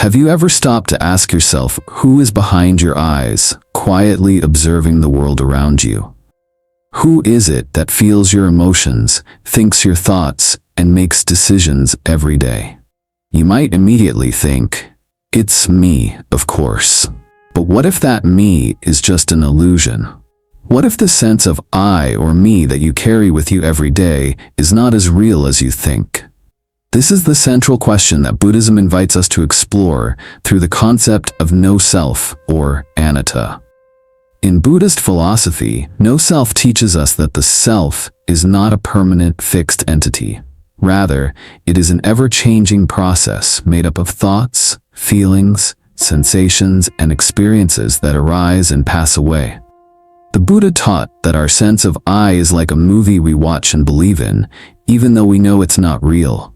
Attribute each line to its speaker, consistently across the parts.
Speaker 1: Have you ever stopped to ask yourself who is behind your eyes, quietly observing the world around you? Who is it that feels your emotions, thinks your thoughts, and makes decisions every day? You might immediately think, it's me, of course. But what if that me is just an illusion? What if the sense of I or me that you carry with you every day is not as real as you think? This is the central question that Buddhism invites us to explore through the concept of no-self, or Anatta. In Buddhist philosophy, no-self teaches us that the self is not a permanent, fixed entity. Rather, it is an ever-changing process made up of thoughts, feelings, sensations, and experiences that arise and pass away. The Buddha taught that our sense of I is like a movie we watch and believe in, even though we know it's not real.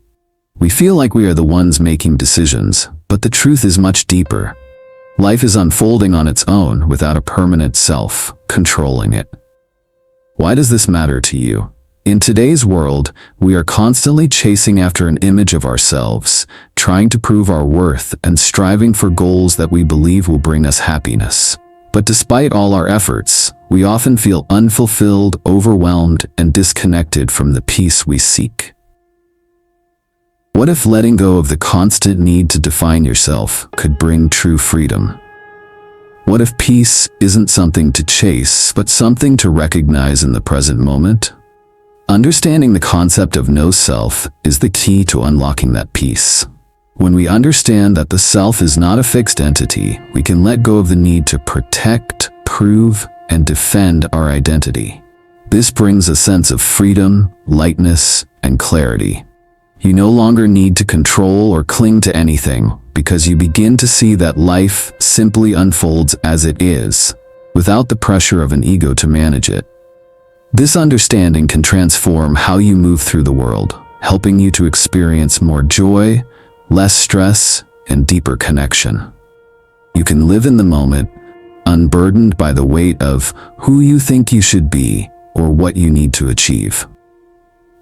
Speaker 1: We feel like we are the ones making decisions, but the truth is much deeper. Life is unfolding on its own without a permanent self controlling it. Why does this matter to you? In today's world, we are constantly chasing after an image of ourselves, trying to prove our worth and striving for goals that we believe will bring us happiness. But despite all our efforts, we often feel unfulfilled, overwhelmed, and disconnected from the peace we seek. What if letting go of the constant need to define yourself could bring true freedom? What if peace isn't something to chase, but something to recognize in the present moment? Understanding the concept of no-self is the key to unlocking that peace. When we understand that the self is not a fixed entity, we can let go of the need to protect, prove, and defend our identity. This brings a sense of freedom, lightness, and clarity. You no longer need to control or cling to anything because you begin to see that life simply unfolds as it is, without the pressure of an ego to manage it. This understanding can transform how you move through the world, helping you to experience more joy, less stress, and deeper connection. You can live in the moment, unburdened by the weight of who you think you should be or what you need to achieve.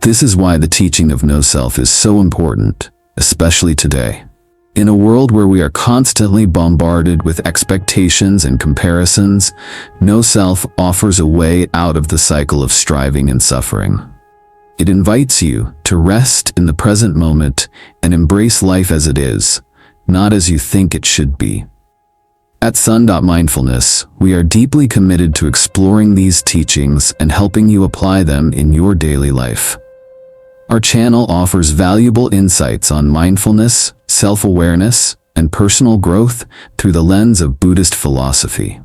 Speaker 1: This is why the teaching of no-self is so important, especially today. In a world where we are constantly bombarded with expectations and comparisons, no-self offers a way out of the cycle of striving and suffering. It invites you to rest in the present moment and embrace life as it is, not as you think it should be. At Son.Mindfulness, we are deeply committed to exploring these teachings and helping you apply them in your daily life. Our channel offers valuable insights on mindfulness, self-awareness, and personal growth through the lens of Buddhist philosophy.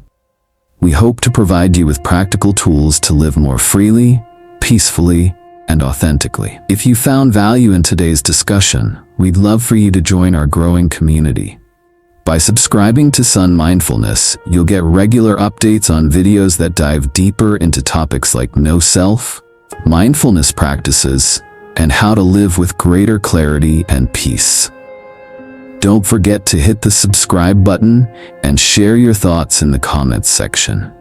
Speaker 1: We hope to provide you with practical tools to live more freely, peacefully, and authentically. If you found value in today's discussion, we'd love for you to join our growing community. By subscribing to Son.Mindfulness, you'll get regular updates on videos that dive deeper into topics like no-self, mindfulness practices, and how to live with greater clarity and peace. Don't forget to hit the subscribe button and share your thoughts in the comments section.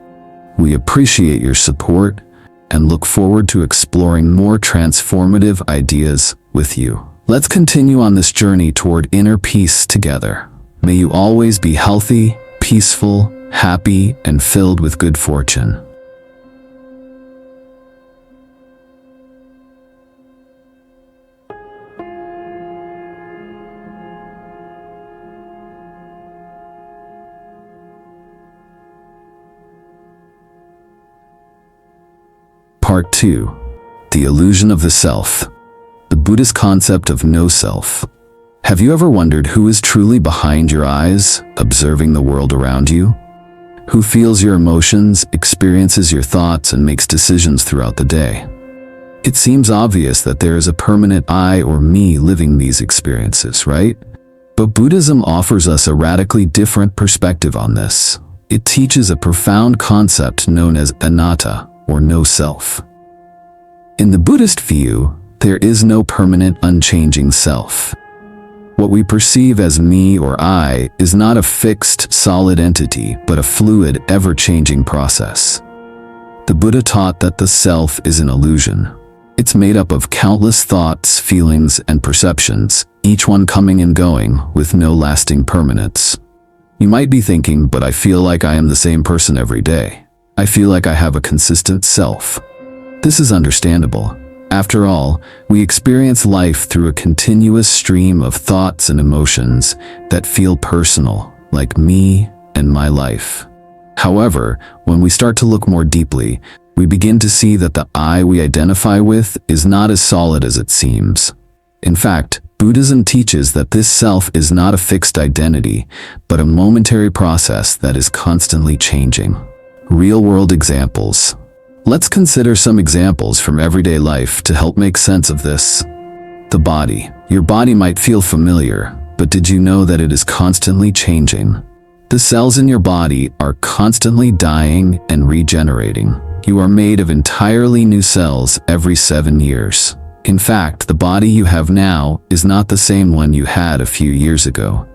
Speaker 1: We appreciate your support and look forward to exploring more transformative ideas with you. Let's continue on this journey toward inner peace together. May you always be healthy, peaceful, happy, and filled with good fortune. Part 2. The Illusion of the Self. The Buddhist concept of no-self. Have you ever wondered who is truly behind your eyes, observing the world around you? Who feels your emotions, experiences your thoughts, and makes decisions throughout the day? It seems obvious that there is a permanent I or me living these experiences, right? But Buddhism offers us a radically different perspective on this. It teaches a profound concept known as Anatta, or no-self. In the Buddhist view, there is no permanent, unchanging self. What we perceive as me or I is not a fixed, solid entity, but a fluid, ever-changing process. The Buddha taught that the self is an illusion. It's made up of countless thoughts, feelings, and perceptions, each one coming and going with no lasting permanence. You might be thinking, but I feel like I am the same person every day. I feel like I have a consistent self. This is understandable. After all, we experience life through a continuous stream of thoughts and emotions that feel personal, like me and my life. However, when we start to look more deeply, we begin to see that the I we identify with is not as solid as it seems. In fact, Buddhism teaches that this self is not a fixed identity, but a momentary process that is constantly changing. Real-world examples. Let's consider some examples from everyday life to help make sense of this. The body. Your body might feel familiar, but did you know that it is constantly changing? The cells in your body are constantly dying and regenerating. You are made of entirely new cells every 7 years. In fact, the body you have now is not the same one you had a few years ago.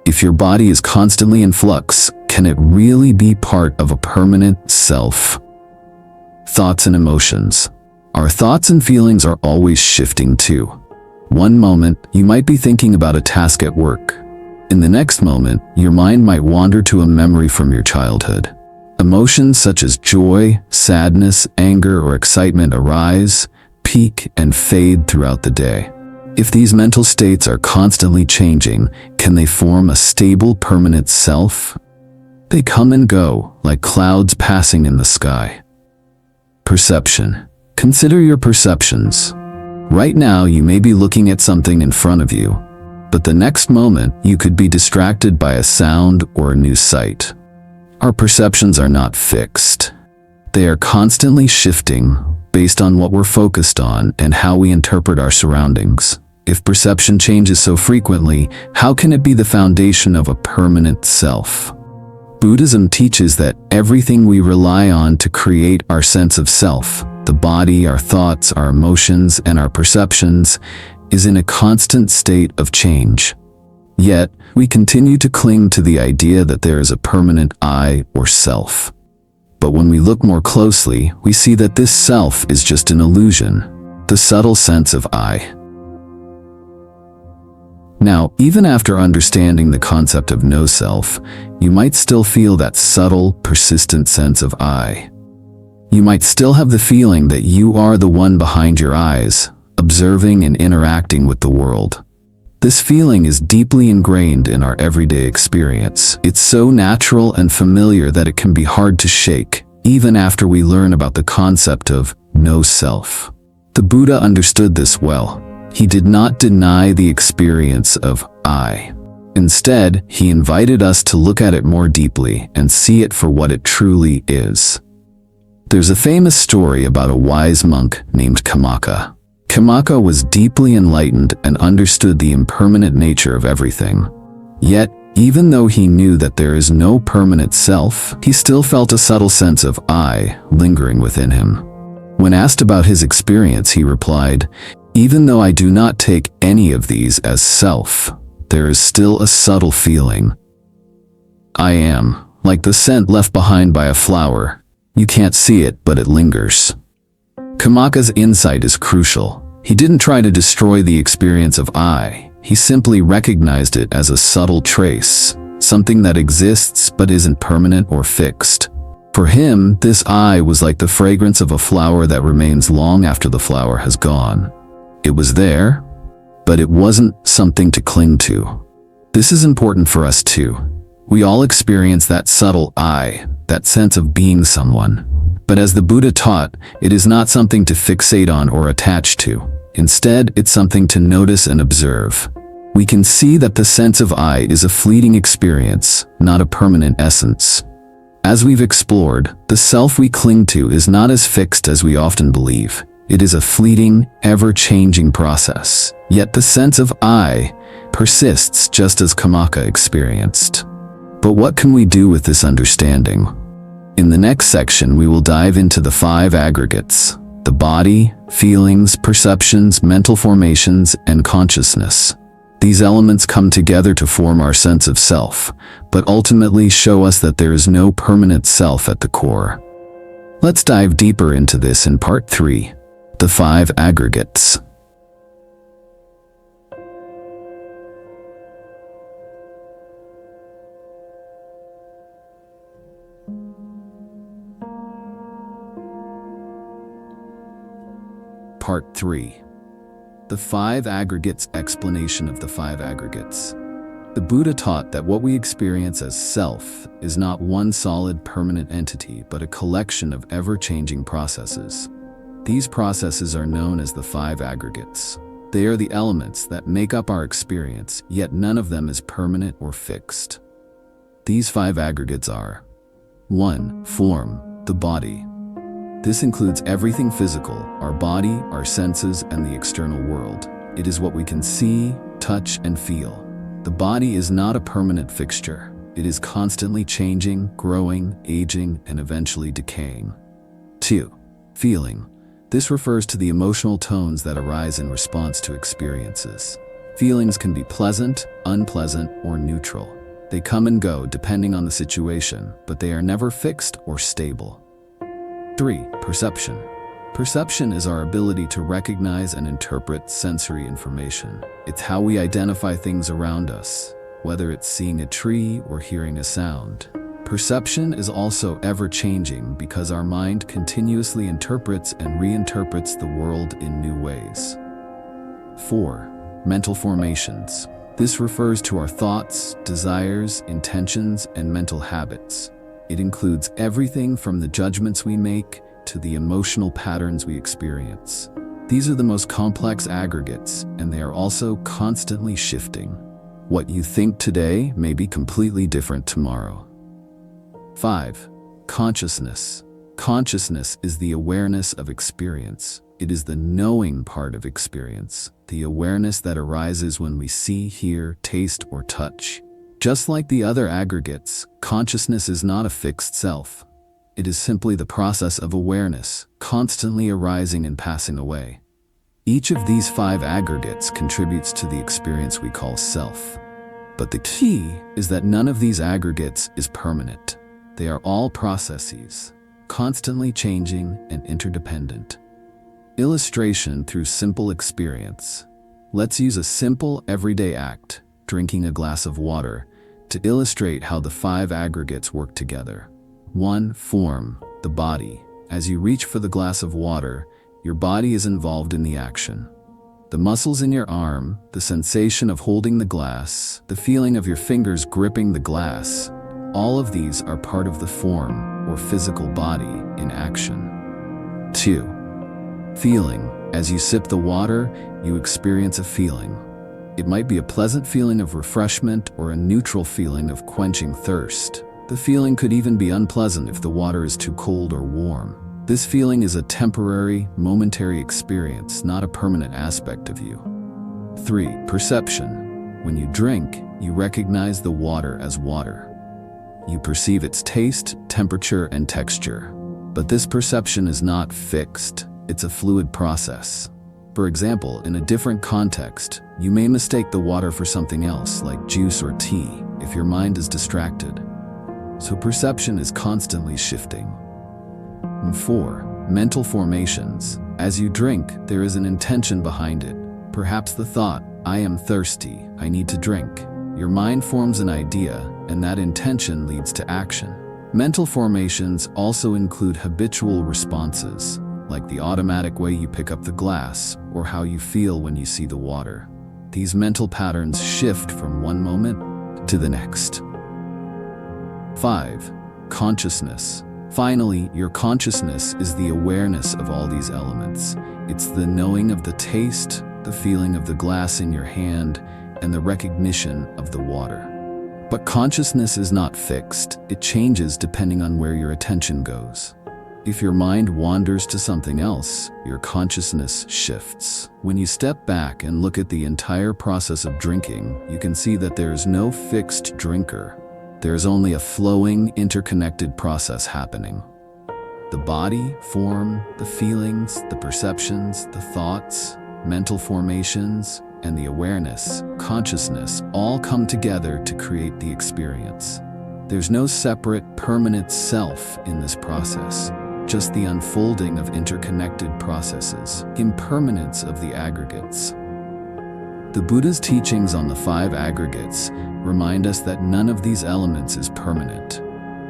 Speaker 1: If your body is constantly in flux, can it really be part of a permanent self? Thoughts and emotions. Our thoughts and feelings are always shifting too. One moment, you might be thinking about a task at work. In the next moment, your mind might wander to a memory from your childhood. Emotions such as joy, sadness, anger, or excitement arise, peak, and fade throughout the day. If these mental states are constantly changing, can they form a stable, permanent self? They come and go, like clouds passing in the sky. Perception. Consider your perceptions. Right now, you may be looking at something in front of you, but the next moment, you could be distracted by a sound or a new sight. Our perceptions are not fixed. They are constantly shifting based on what we're focused on and how we interpret our surroundings. If perception changes so frequently, how can it be the foundation of a permanent self? Buddhism teaches that everything we rely on to create our sense of self, the body, our thoughts, our emotions, and our perceptions, is in a constant state of change. Yet, we continue to cling to the idea that there is a permanent I or self. But when we look more closely, we see that this self is just an illusion, the subtle sense of I. Now, even after understanding the concept of no self, you might still feel that subtle, persistent sense of I. You might still have the feeling that you are the one behind your eyes, observing and interacting with the world. This feeling is deeply ingrained in our everyday experience. It's so natural and familiar that it can be hard to shake, even after we learn about the concept of no self. The Buddha understood this well. He did not deny the experience of I. Instead, he invited us to look at it more deeply and see it for what it truly is. There's a famous story about a wise monk named Kamaka. Kamaka was deeply enlightened and understood the impermanent nature of everything. Yet, even though he knew that there is no permanent self, he still felt a subtle sense of I lingering within him. When asked about his experience, he replied, "Even though I do not take any of these as self, there is still a subtle feeling. I am, like the scent left behind by a flower. You can't see it, but it lingers." Kamaka's insight is crucial. He didn't try to destroy the experience of I. He simply recognized it as a subtle trace, something that exists but isn't permanent or fixed. For him, this I was like the fragrance of a flower that remains long after the flower has gone. It was there, but it wasn't something to cling to. This is important for us too. We all experience that subtle I, that sense of being someone. But as the Buddha taught, it is not something to fixate on or attach to. Instead, it's something to notice and observe. We can see that the sense of I is a fleeting experience, not a permanent essence. As we've explored, the self we cling to is not as fixed as we often believe. It is a fleeting, ever-changing process. Yet the sense of I persists just as Kamaka experienced. But what can we do with this understanding? In the next section, we will dive into the 5 aggregates: the body, feelings, perceptions, mental formations, and consciousness. These elements come together to form our sense of self, but ultimately show us that there is no permanent self at the core. Let's dive deeper into this in part 3, the 5 aggregates. Part 3. The Five Aggregates explanation of the Five Aggregates. The Buddha taught that what we experience as self is not one solid permanent entity, but a collection of ever-changing processes. These processes are known as the Five Aggregates. They are the elements that make up our experience, yet none of them is permanent or fixed. These five aggregates are: 1. Form, the body. This includes everything physical, our body, our senses, and the external world. It is what we can see, touch, and feel. The body is not a permanent fixture. It is constantly changing, growing, aging, and eventually decaying. 2. Feeling. This refers to the emotional tones that arise in response to experiences. Feelings can be pleasant, unpleasant, or neutral. They come and go depending on the situation, but they are never fixed or stable. 3. Perception. Perception is our ability to recognize and interpret sensory information. It's how we identify things around us, whether it's seeing a tree or hearing a sound. Perception is also ever-changing because our mind continuously interprets and reinterprets the world in new ways. 4. Mental formations. This refers to our thoughts, desires, intentions, and mental habits. It includes everything from the judgments we make to the emotional patterns we experience. These are the most complex aggregates, and they are also constantly shifting. What you think today may be completely different tomorrow. 5. Consciousness. Consciousness is the awareness of experience. It is the knowing part of experience, the awareness that arises when we see, hear, taste, or touch. Just like the other aggregates, consciousness is not a fixed self. It is simply the process of awareness, constantly arising and passing away. Each of these five aggregates contributes to the experience we call self. But the key is that none of these aggregates is permanent. They are all processes, constantly changing and interdependent. Illustration through simple experience. Let's use a simple everyday act, drinking a glass of water, to illustrate how the five aggregates work together. 1. Form, the body. As you reach for the glass of water, your body is involved in the action. The muscles in your arm, the sensation of holding the glass, the feeling of your fingers gripping the glass, all of these are part of the form or physical body in action. 2. Feeling. As you sip the water, you experience a feeling. It might be a pleasant feeling of refreshment or a neutral feeling of quenching thirst. The feeling could even be unpleasant if the water is too cold or warm. This feeling is a temporary, momentary experience, not a permanent aspect of you. 3. Perception. When you drink, you recognize the water as water. You perceive its taste, temperature, and texture. But this perception is not fixed. It's a fluid process. For example, in a different context, you may mistake the water for something else, like juice or tea, if your mind is distracted. So perception is constantly shifting. And 4. Mental formations. As you drink, there is an intention behind it. Perhaps the thought, I am thirsty, I need to drink. Your mind forms an idea, and that intention leads to action. Mental formations also include habitual responses, like the automatic way you pick up the glass or how you feel when you see the water. These mental patterns shift from one moment to the next. 5. Consciousness. Finally, your consciousness is the awareness of all these elements. It's the knowing of the taste, the feeling of the glass in your hand, and the recognition of the water. But consciousness is not fixed. It changes depending on where your attention goes. If your mind wanders to something else, your consciousness shifts. When you step back and look at the entire process of drinking, you can see that there is no fixed drinker. There is only a flowing, interconnected process happening. The body, form, the feelings, the perceptions, the thoughts, mental formations, and the awareness, consciousness, all come together to create the experience. There's no separate, permanent self in this process, just the unfolding of interconnected processes, impermanence of the aggregates. The Buddha's teachings on the five aggregates remind us that none of these elements is permanent.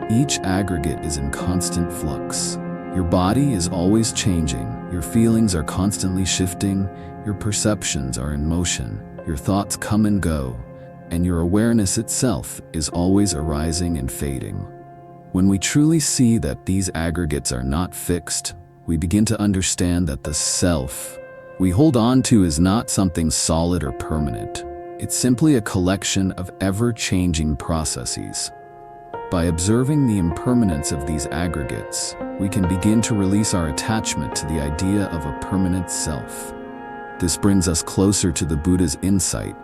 Speaker 1: Each aggregate is in constant flux. Your body is always changing, your feelings are constantly shifting, your perceptions are in motion, your thoughts come and go, and your awareness itself is always arising and fading. When we truly see that these aggregates are not fixed, we begin to understand that the self we hold on to is not something solid or permanent. It's simply a collection of ever-changing processes. By observing the impermanence of these aggregates, we can begin to release our attachment to the idea of a permanent self. This brings us closer to the Buddha's insight.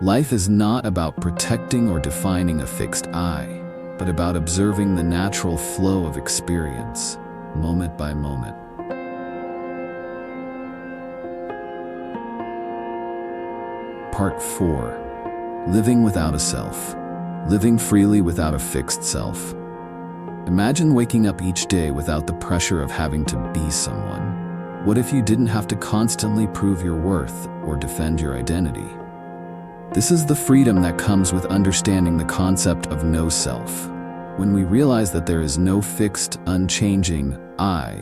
Speaker 1: Life is not about protecting or defining a fixed I, but about observing the natural flow of experience, moment by moment. Part 4. Living without a self. Living freely without a fixed self. Imagine waking up each day without the pressure of having to be someone. What if you didn't have to constantly prove your worth or defend your identity? This is the freedom that comes with understanding the concept of no self. When we realize that there is no fixed, unchanging I,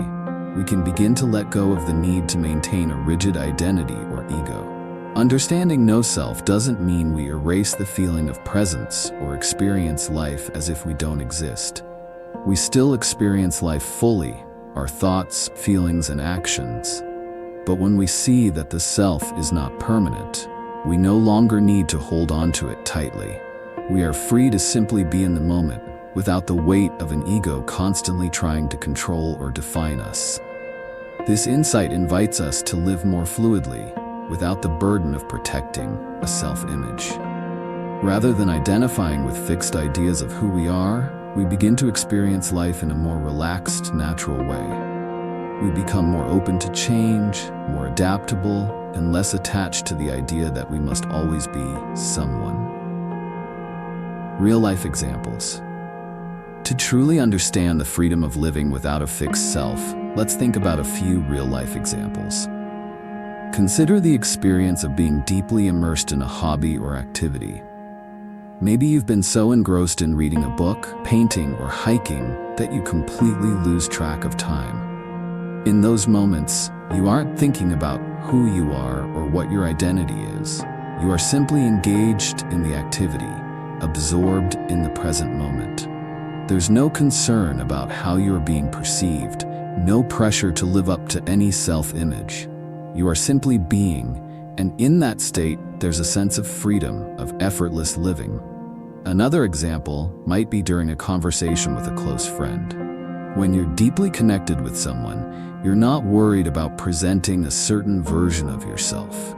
Speaker 1: we can begin to let go of the need to maintain a rigid identity or ego. Understanding no self doesn't mean we erase the feeling of presence or experience life as if we don't exist. We still experience life fully, our thoughts, feelings, and actions. But when we see that the self is not permanent, we no longer need to hold on to it tightly. We are free to simply be in the moment, without the weight of an ego constantly trying to control or define us. This insight invites us to live more fluidly, without the burden of protecting a self-image. Rather than identifying with fixed ideas of who we are, we begin to experience life in a more relaxed, natural way. We become more open to change, more adaptable, and less attached to the idea that we must always be someone. Real-life examples. To truly understand the freedom of living without a fixed self, let's think about a few real-life examples. Consider the experience of being deeply immersed in a hobby or activity. Maybe you've been so engrossed in reading a book, painting, or hiking that you completely lose track of time. In those moments, you aren't thinking about who you are or what your identity is. You are simply engaged in the activity, absorbed in the present moment. There's no concern about how you're being perceived, no pressure to live up to any self-image. You are simply being, and in that state, there's a sense of freedom, of effortless living. Another example might be during a conversation with a close friend. When you're deeply connected with someone, you're not worried about presenting a certain version of yourself.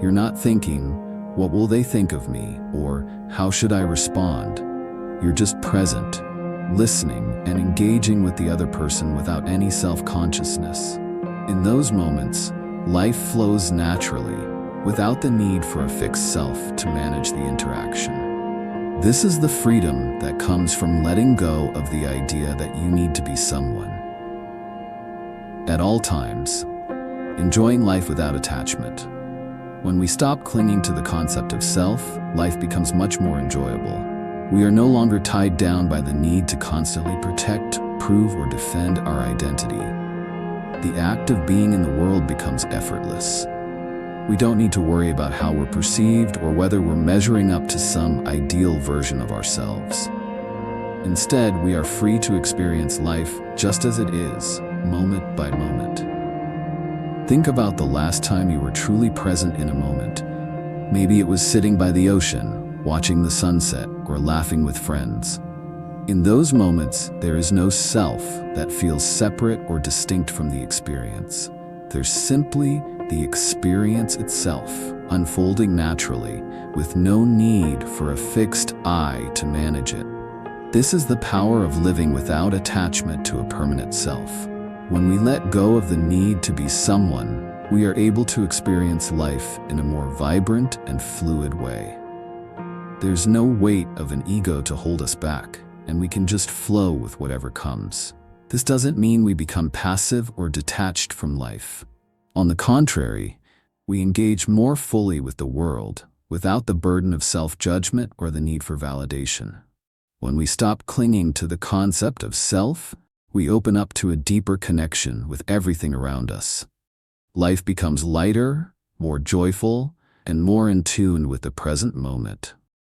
Speaker 1: You're not thinking, what will they think of me, or how should I respond? You're just present, listening, and engaging with the other person without any self-consciousness. In those moments, life flows naturally, without the need for a fixed self to manage the interaction. This is the freedom that comes from letting go of the idea that you need to be someone. At all times, enjoying life without attachment. When we stop clinging to the concept of self, life becomes much more enjoyable. We are no longer tied down by the need to constantly protect, prove, or defend our identity. The act of being in the world becomes effortless. We don't need to worry about how we're perceived or whether we're measuring up to some ideal version of ourselves. Instead, we are free to experience life just as it is, moment by moment. Think about the last time you were truly present in a moment. Maybe it was sitting by the ocean, watching the sunset, or laughing with friends. In those moments, there is no self that feels separate or distinct from the experience. There's simply the experience itself, unfolding naturally, with no need for a fixed I to manage it. This is the power of living without attachment to a permanent self. When we let go of the need to be someone, we are able to experience life in a more vibrant and fluid way. There's no weight of an ego to hold us back, and we can just flow with whatever comes. This doesn't mean we become passive or detached from life. On the contrary, we engage more fully with the world, without the burden of self-judgment or the need for validation. When we stop clinging to the concept of self, we open up to a deeper connection with everything around us. Life becomes lighter, more joyful, and more in tune with the present moment.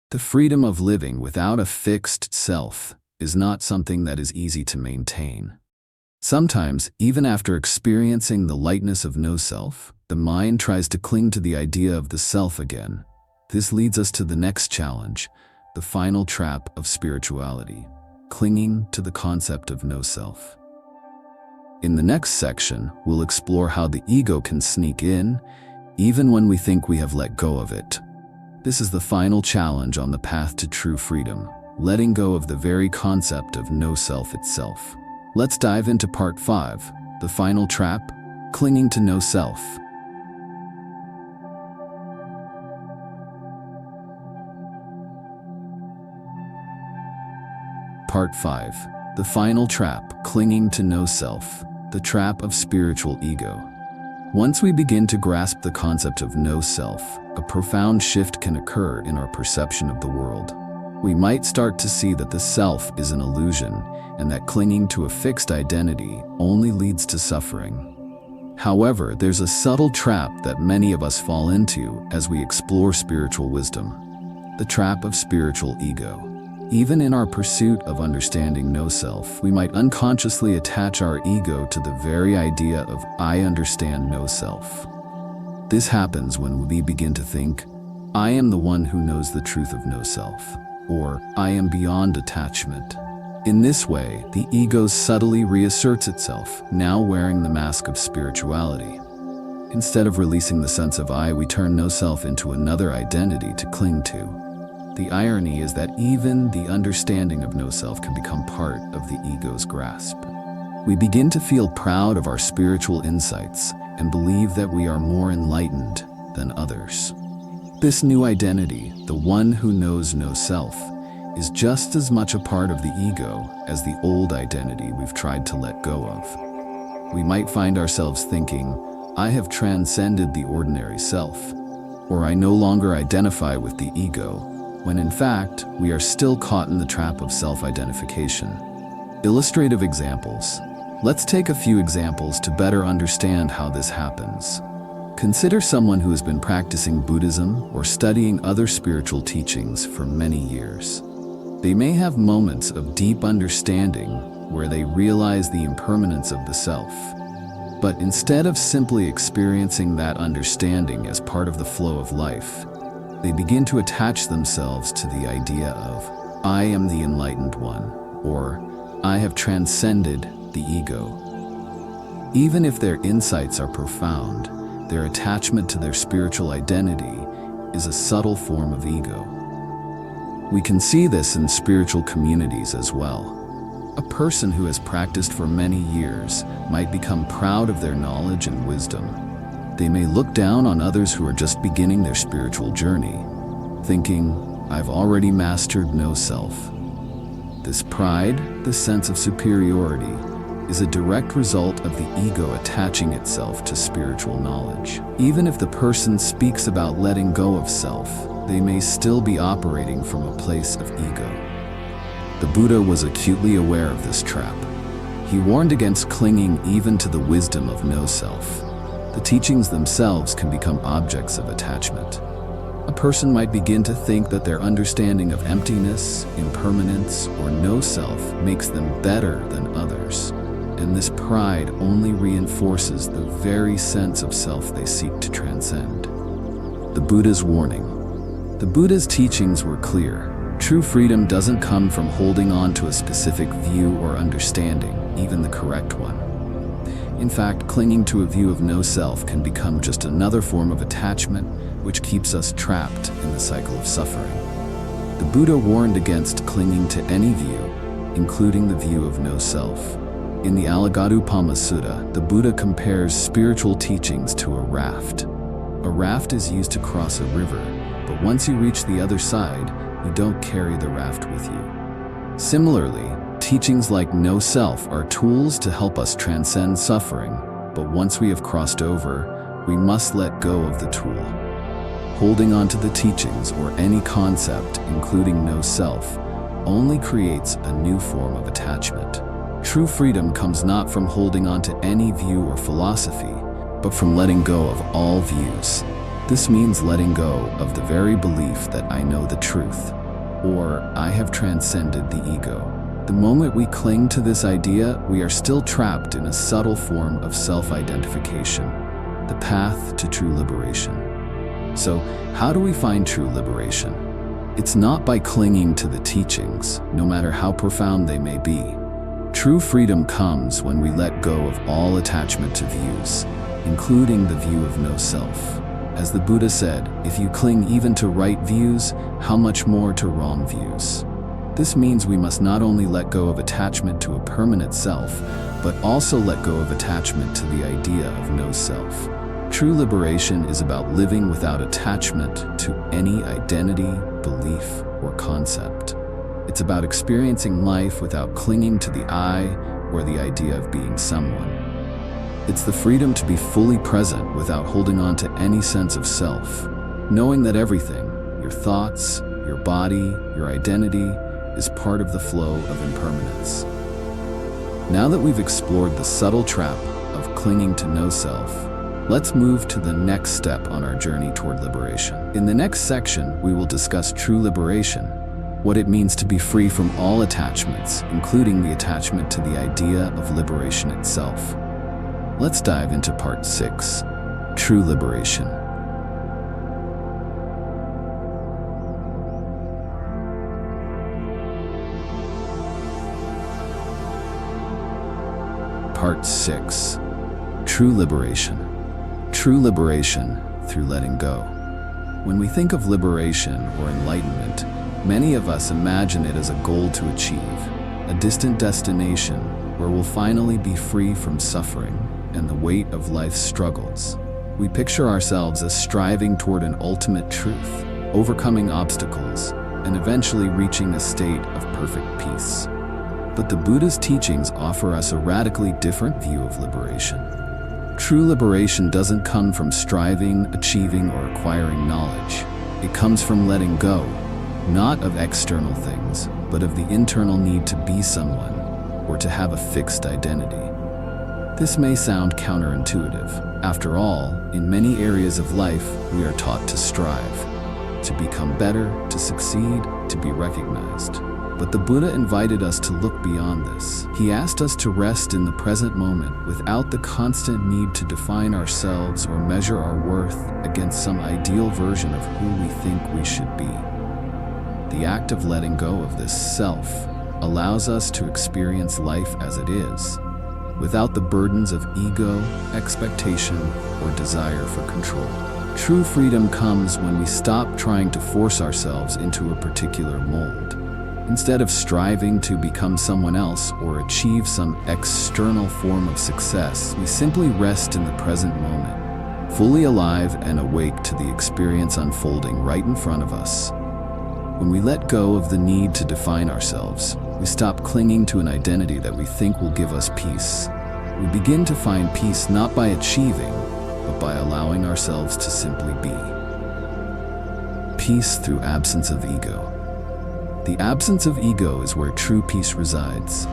Speaker 1: The freedom of living without a fixed self is not something that is easy to maintain. Sometimes, even after experiencing the lightness of no self, the mind tries to cling to the idea of the self again. This leads us to the next challenge, the final trap of spirituality, clinging to the concept of no self. In the next section, we'll explore how the ego can sneak in, even when we think we have let go of it. This is the final challenge on the path to true freedom, letting go of the very concept of no self itself. Let's dive into part 5, the final trap, clinging to no self. Part 5, the final trap, clinging to no self, the trap of spiritual ego. Once we begin to grasp the concept of no self, a profound shift can occur in our perception of the world. We might start to see that the self is an illusion, and that clinging to a fixed identity only leads to suffering. However, there's a subtle trap that many of us fall into as we explore spiritual wisdom, the trap of spiritual ego. Even in our pursuit of understanding no self, we might unconsciously attach our ego to the very idea of I understand no self. This happens when we begin to think, I am the one who knows the truth of no self, or I am beyond attachment. In this way, the ego subtly reasserts itself, now wearing the mask of spirituality. Instead of releasing the sense of I, we turn no self into another identity to cling to. The irony is that even the understanding of no self can become part of the ego's grasp. We begin to feel proud of our spiritual insights and believe that we are more enlightened than others. This new identity, the one who knows no self, is just as much a part of the ego as the old identity we've tried to let go of. We might find ourselves thinking, I have transcended the ordinary self, or I no longer identify with the ego, when in fact, we are still caught in the trap of self-identification. Illustrative examples. Let's take a few examples to better understand how this happens. Consider someone who has been practicing Buddhism or studying other spiritual teachings for many years. They may have moments of deep understanding where they realize the impermanence of the self. But instead of simply experiencing that understanding as part of the flow of life, they begin to attach themselves to the idea of, I am the enlightened one, or I have transcended the ego. Even if their insights are profound, their attachment to their spiritual identity is a subtle form of ego. We can see this in spiritual communities as well. A person who has practiced for many years might become proud of their knowledge and wisdom. They may look down on others who are just beginning their spiritual journey, thinking, I've already mastered no self. This pride, this sense of superiority, is a direct result of the ego attaching itself to spiritual knowledge. Even if the person speaks about letting go of self, they may still be operating from a place of ego. The Buddha was acutely aware of this trap. He warned against clinging even to the wisdom of no self. The teachings themselves can become objects of attachment. A person might begin to think that their understanding of emptiness, impermanence, or no self makes them better than others, and this pride only reinforces the very sense of self they seek to transcend. The Buddha's warning. The Buddha's teachings were clear. True freedom doesn't come from holding on to a specific view or understanding, even the correct one. In fact, clinging to a view of no self can become just another form of attachment, which keeps us trapped in the cycle of suffering. The Buddha warned against clinging to any view, including the view of no self. In the Alagaddupama Sutta, the Buddha compares spiritual teachings to a raft. A raft is used to cross a river, but once you reach the other side, you don't carry the raft with you. Similarly, teachings like no self are tools to help us transcend suffering, but once we have crossed over, we must let go of the tool. Holding on to the teachings or any concept, including no self, only creates a new form of attachment. True freedom comes not from holding on to any view or philosophy, but from letting go of all views. This means letting go of the very belief that I know the truth, or I have transcended the ego. The moment we cling to this idea, we are still trapped in a subtle form of self-identification, the path to true liberation. So, how do we find true liberation? It's not by clinging to the teachings, no matter how profound they may be. True freedom comes when we let go of all attachment to views, including the view of no self. As the Buddha said, if you cling even to right views, how much more to wrong views? This means we must not only let go of attachment to a permanent self, but also let go of attachment to the idea of no self. True liberation is about living without attachment to any identity, belief, or concept. It's about experiencing life without clinging to the I or the idea of being someone. It's the freedom to be fully present without holding on to any sense of self, knowing that everything, your thoughts, your body, your identity, is part of the flow of impermanence. Now that we've explored the subtle trap of clinging to no self, let's move to the next step on our journey toward liberation. In the next section, we will discuss true liberation, what it means to be free from all attachments, including the attachment to the idea of liberation itself. Let's dive into part 6, True Liberation. Part 6, True Liberation. True liberation through letting go. When we think of liberation or enlightenment, many of us imagine it as a goal to achieve, a distant destination where we'll finally be free from suffering and the weight of life's struggles. We picture ourselves as striving toward an ultimate truth, overcoming obstacles, and eventually reaching a state of perfect peace. But the Buddha's teachings offer us a radically different view of liberation. True liberation doesn't come from striving, achieving, or acquiring knowledge. It comes from letting go, not of external things, but of the internal need to be someone, or to have a fixed identity. This may sound counterintuitive. After all, in many areas of life, we are taught to strive, to become better, to succeed, to be recognized. But the Buddha invited us to look beyond this. He asked us to rest in the present moment without the constant need to define ourselves or measure our worth against some ideal version of who we think we should be. The act of letting go of this self allows us to experience life as it is, without the burdens of ego, expectation, or desire for control. True freedom comes when we stop trying to force ourselves into a particular mold. Instead of striving to become someone else or achieve some external form of success, we simply rest in the present moment, fully alive and awake to the experience unfolding right in front of us. When we let go of the need to define ourselves, we stop clinging to an identity that we think will give us peace. We begin to find peace not by achieving, but by allowing ourselves to simply be. Peace through absence of ego. The absence of ego is where true peace resides.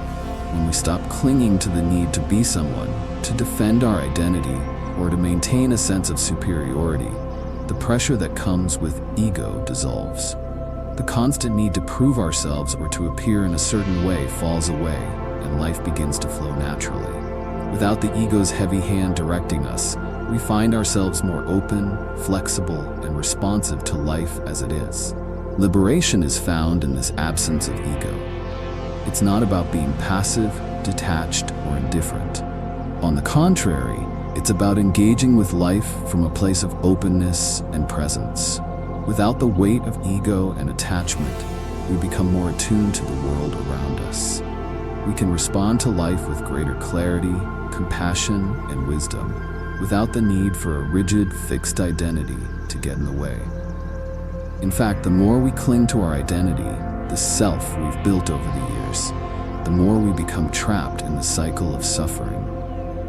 Speaker 1: When we stop clinging to the need to be someone, to defend our identity, or to maintain a sense of superiority, the pressure that comes with ego dissolves. The constant need to prove ourselves or to appear in a certain way falls away, and life begins to flow naturally. Without the ego's heavy hand directing us, we find ourselves more open, flexible, and responsive to life as it is. Liberation is found in this absence of ego. It's not about being passive, detached, or indifferent. On the contrary, it's about engaging with life from a place of openness and presence. Without the weight of ego and attachment, we become more attuned to the world around us. We can respond to life with greater clarity, compassion, and wisdom, without the need for a rigid, fixed identity to get in the way. In fact, the more we cling to our identity, the self we've built over the years, the more we become trapped in the cycle of suffering.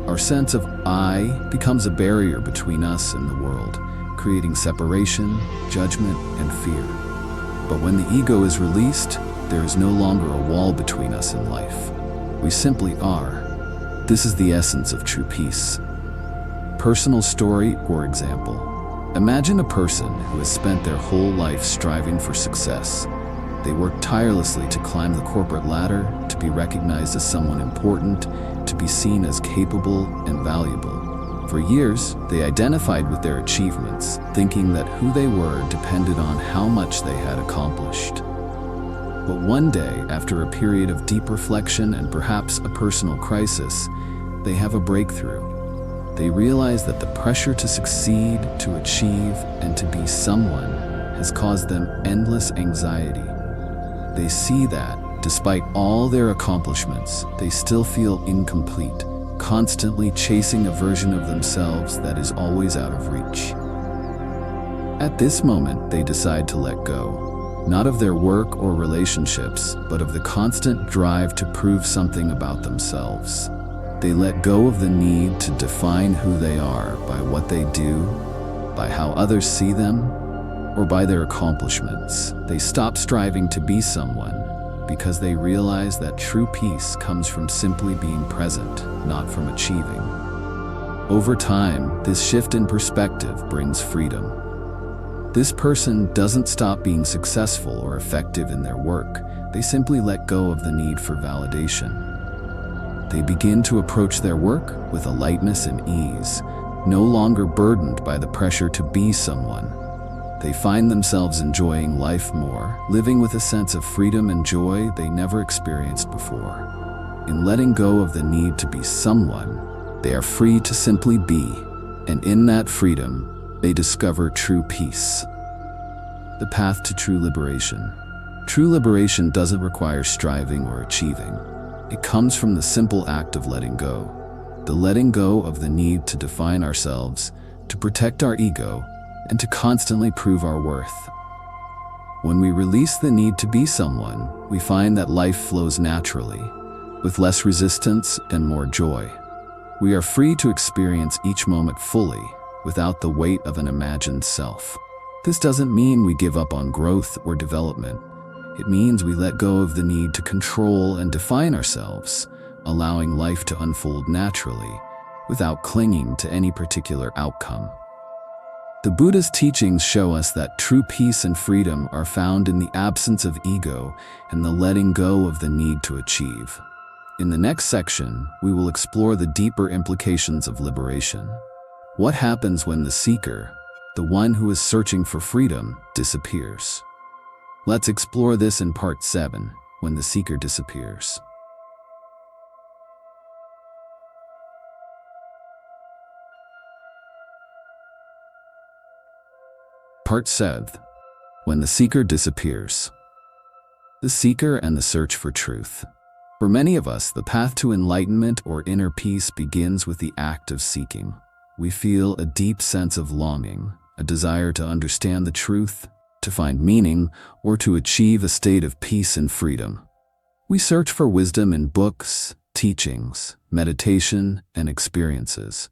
Speaker 1: Our sense of I becomes a barrier between us and the world, creating separation, judgment, and fear. But when the ego is released, There is no longer a wall between us and life. We simply are. This is the essence of true peace. Personal story or example. Imagine a person who has spent their whole life striving for success. They work tirelessly to climb the corporate ladder, to be recognized as someone important, to be seen as capable and valuable. For years, they identified with their achievements, thinking that who they were depended on how much they had accomplished. But one day, after a period of deep reflection and perhaps a personal crisis, they have a breakthrough. They realize that the pressure to succeed, to achieve, and to be someone has caused them endless anxiety. They see that, despite all their accomplishments, they still feel incomplete, constantly chasing a version of themselves that is always out of reach. At this moment, they decide to let go, not of their work or relationships, but of the constant drive to prove something about themselves. They let go of the need to define who they are by what they do, by how others see them, or by their accomplishments. They stop striving to be someone because they realize that true peace comes from simply being present, not from achieving. Over time, this shift in perspective brings freedom. This person doesn't stop being successful or effective in their work. They simply let go of the need for validation. They begin to approach their work with a lightness and ease, no longer burdened by the pressure to be someone. They find themselves enjoying life more, living with a sense of freedom and joy they never experienced before. In letting go of the need to be someone, they are free to simply be, and in that freedom, they discover true peace. The path to true liberation. True liberation doesn't require striving or achieving. It comes from the simple act of letting go. The letting go of the need to define ourselves, to protect our ego, and to constantly prove our worth. When we release the need to be someone, we find that life flows naturally, with less resistance and more joy. We are free to experience each moment fully, without the weight of an imagined self. This doesn't mean we give up on growth or development. It means we let go of the need to control and define ourselves, allowing life to unfold naturally, without clinging to any particular outcome. The Buddhist teachings show us that true peace and freedom are found in the absence of ego and the letting go of the need to achieve. In the next section, we will explore the deeper implications of liberation. What happens when the seeker, the one who is searching for freedom, disappears? Let's explore this in Part 7, when the seeker disappears. Part 7, when the seeker disappears. The seeker and the search for truth. For many of us, the path to enlightenment or inner peace begins with the act of seeking. We feel a deep sense of longing, a desire to understand the truth, to find meaning, or to achieve a state of peace and freedom. We search for wisdom in books, teachings, meditation, and experiences.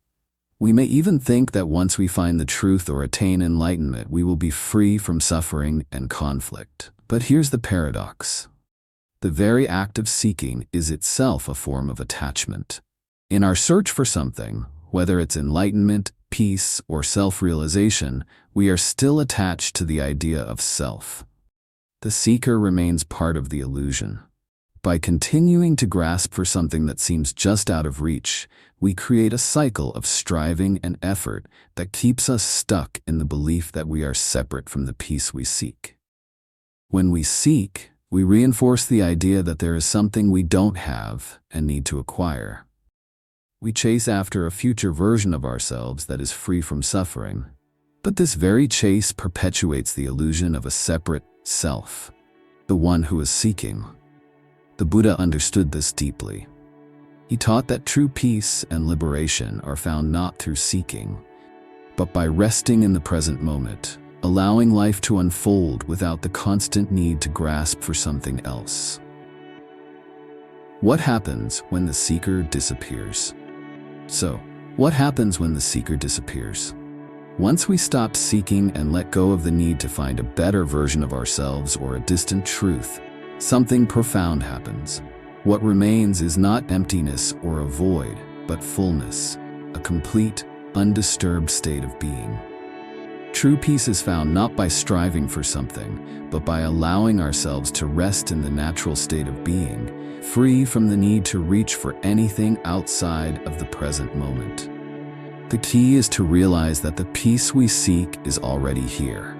Speaker 1: We may even think that once we find the truth or attain enlightenment, we will be free from suffering and conflict. But here's the paradox. The very act of seeking is itself a form of attachment. In our search for something, whether it's enlightenment, peace, or self-realization, we are still attached to the idea of self. The seeker remains part of the illusion. By continuing to grasp for something that seems just out of reach, we create a cycle of striving and effort that keeps us stuck in the belief that we are separate from the peace we seek. When we seek, we reinforce the idea that there is something we don't have and need to acquire. We chase after a future version of ourselves that is free from suffering. But this very chase perpetuates the illusion of a separate self, the one who is seeking. The Buddha understood this deeply. He taught that true peace and liberation are found not through seeking, but by resting in the present moment, allowing life to unfold without the constant need to grasp for something else. What happens when the seeker disappears? So, what happens when the seeker disappears? Once we stop seeking and let go of the need to find a better version of ourselves or a distant truth, something profound happens. What remains is not emptiness or a void, but fullness, a complete, undisturbed state of being. True peace is found not by striving for something, but by allowing ourselves to rest in the natural state of being, free from the need to reach for anything outside of the present moment. The key is to realize that the peace we seek is already here.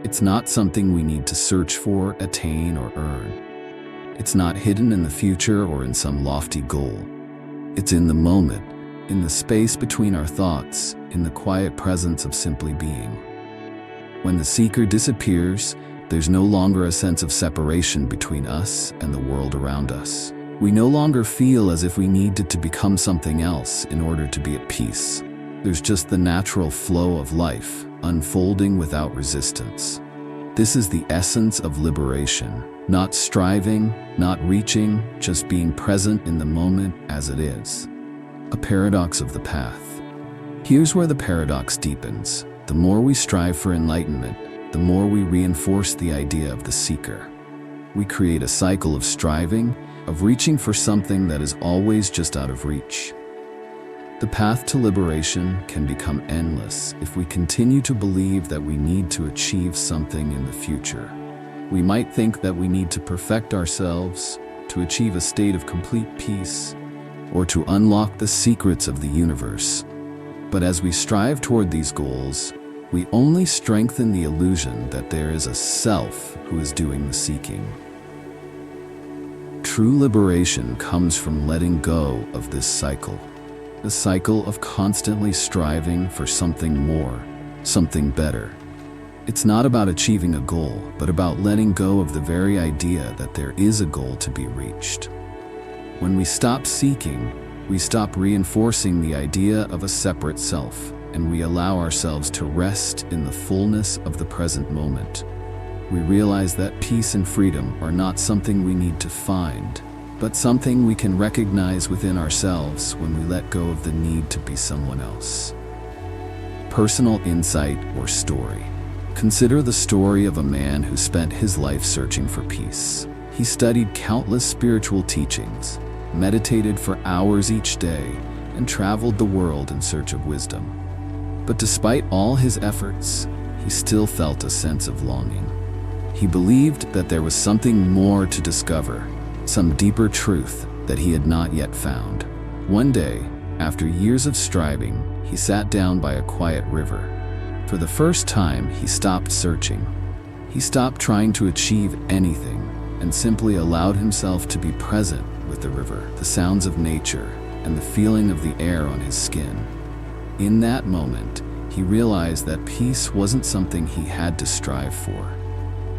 Speaker 1: It's not something we need to search for, attain, or earn. It's not hidden in the future or in some lofty goal. It's in the moment, in the space between our thoughts, in the quiet presence of simply being. When the seeker disappears, there's no longer a sense of separation between us and the world around us. We no longer feel as if we needed to become something else in order to be at peace. There's just the natural flow of life, unfolding without resistance. This is the essence of liberation. Not striving, not reaching, just being present in the moment as it is. A paradox of the path. Here's where the paradox deepens. The more we strive for enlightenment, the more we reinforce the idea of the seeker. We create a cycle of striving, of reaching for something that is always just out of reach. The path to liberation can become endless if we continue to believe that we need to achieve something in the future. We might think that we need to perfect ourselves, to achieve a state of complete peace, or to unlock the secrets of the universe. But as we strive toward these goals, we only strengthen the illusion that there is a self who is doing the seeking. True liberation comes from letting go of this cycle, the cycle of constantly striving for something more, something better. It's not about achieving a goal, but about letting go of the very idea that there is a goal to be reached. When we stop seeking, we stop reinforcing the idea of a separate self, and we allow ourselves to rest in the fullness of the present moment. We realize that peace and freedom are not something we need to find, but something we can recognize within ourselves when we let go of the need to be someone else. Personal insight or story. Consider the story of a man who spent his life searching for peace. He studied countless spiritual teachings, meditated for hours each day, and traveled the world in search of wisdom. But despite all his efforts, he still felt a sense of longing. He believed that there was something more to discover, some deeper truth that he had not yet found. One day, after years of striving, he sat down by a quiet river. For the first time, he stopped searching. He stopped trying to achieve anything and simply allowed himself to be present with the river, the sounds of nature, and the feeling of the air on his skin. In that moment, he realized that peace wasn't something he had to strive for.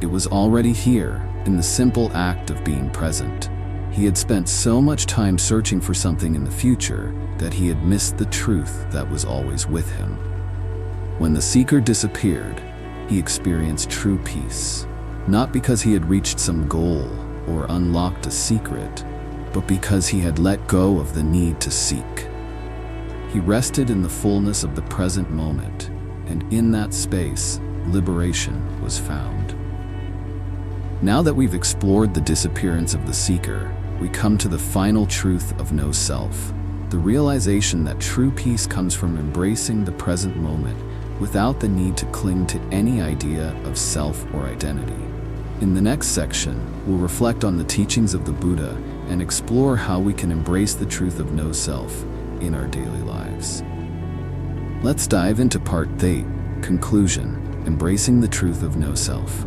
Speaker 1: It was already here, in the simple act of being present. He had spent so much time searching for something in the future that he had missed the truth that was always with him. When the seeker disappeared, he experienced true peace, not because he had reached some goal or unlocked a secret, but because he had let go of the need to seek. He rested in the fullness of the present moment, and in that space, liberation was found. Now that we've explored the disappearance of the seeker, we come to the final truth of no self, the realization that true peace comes from embracing the present moment without the need to cling to any idea of self or identity. In the next section, we'll reflect on the teachings of the Buddha and explore how we can embrace the truth of no self in our daily lives. Let's dive into Part 8, Conclusion, Embracing the Truth of No Self.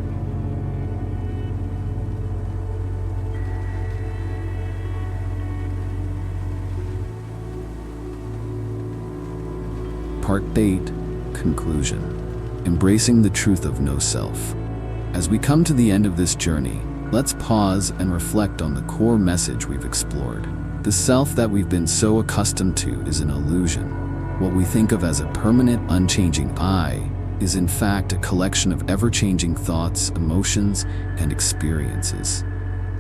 Speaker 1: Part 8, Conclusion, Embracing the Truth of No Self. As we come to the end of this journey, let's pause and reflect on the core message we've explored. The self that we've been so accustomed to is an illusion. What we think of as a permanent, unchanging I is in fact a collection of ever-changing thoughts, emotions, and experiences.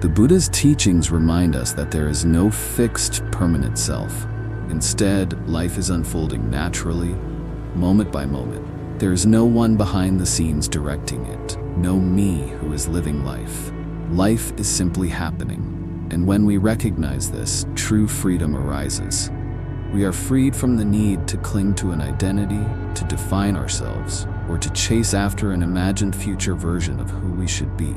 Speaker 1: The Buddha's teachings remind us that there is no fixed, permanent self. Instead, life is unfolding naturally, moment by moment. There is no one behind the scenes directing it, no me who is living life. Life is simply happening, and when we recognize this, true freedom arises. We are freed from the need to cling to an identity, to define ourselves, or to chase after an imagined future version of who we should be.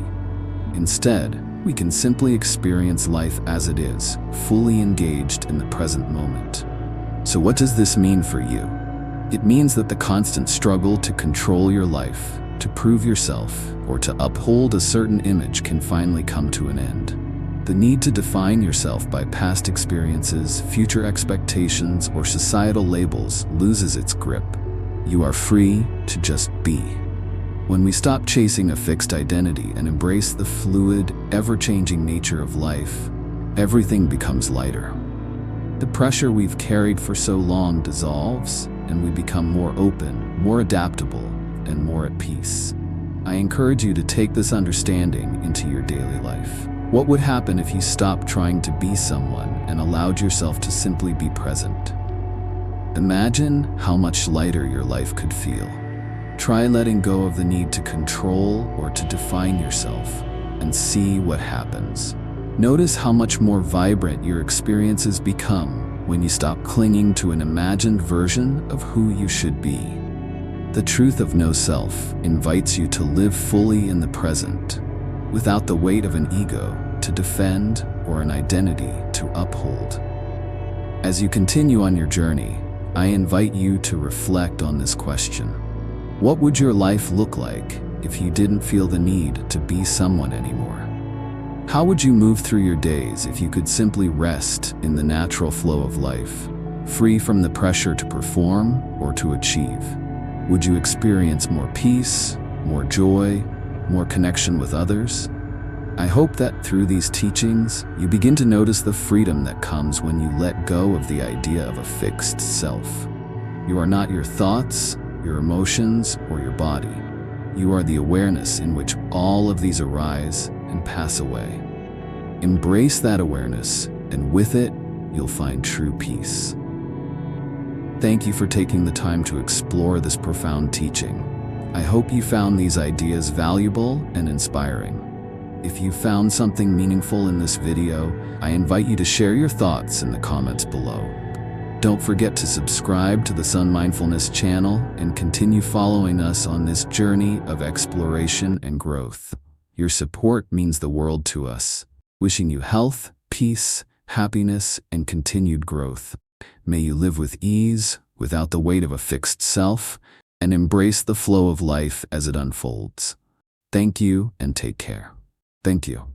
Speaker 1: Instead, we can simply experience life as it is, fully engaged in the present moment. So what does this mean for you? It means that the constant struggle to control your life, to prove yourself, or to uphold a certain image can finally come to an end. The need to define yourself by past experiences, future expectations, or societal labels loses its grip. You are free to just be. When we stop chasing a fixed identity and embrace the fluid, ever-changing nature of life, everything becomes lighter. The pressure we've carried for so long dissolves, and we become more open, more adaptable, and more at peace. I encourage you to take this understanding into your daily life. What would happen if you stopped trying to be someone and allowed yourself to simply be present? Imagine how much lighter your life could feel. Try letting go of the need to control or to define yourself, and see what happens. Notice how much more vibrant your experiences become when you stop clinging to an imagined version of who you should be. The truth of no self invites you to live fully in the present, without the weight of an ego to defend or an identity to uphold. As you continue on your journey, I invite you to reflect on this question. What would your life look like if you didn't feel the need to be someone anymore? How would you move through your days if you could simply rest in the natural flow of life, free from the pressure to perform or to achieve? Would you experience more peace, more joy, more connection with others? I hope that through these teachings, you begin to notice the freedom that comes when you let go of the idea of a fixed self. You are not your thoughts, your emotions, or your body. You are the awareness in which all of these arise and pass away. Embrace that awareness, and with it, you'll find true peace. Thank you for taking the time to explore this profound teaching. I hope you found these ideas valuable and inspiring. If you found something meaningful in this video, I invite you to share your thoughts in the comments below. Don't forget to subscribe to the Son.Mindfulness channel and continue following us on this journey of exploration and growth. Your support means the world to us. Wishing you health, peace, happiness, and continued growth. May you live with ease, without the weight of a fixed self, and embrace the flow of life as it unfolds. Thank you and take care. Thank you.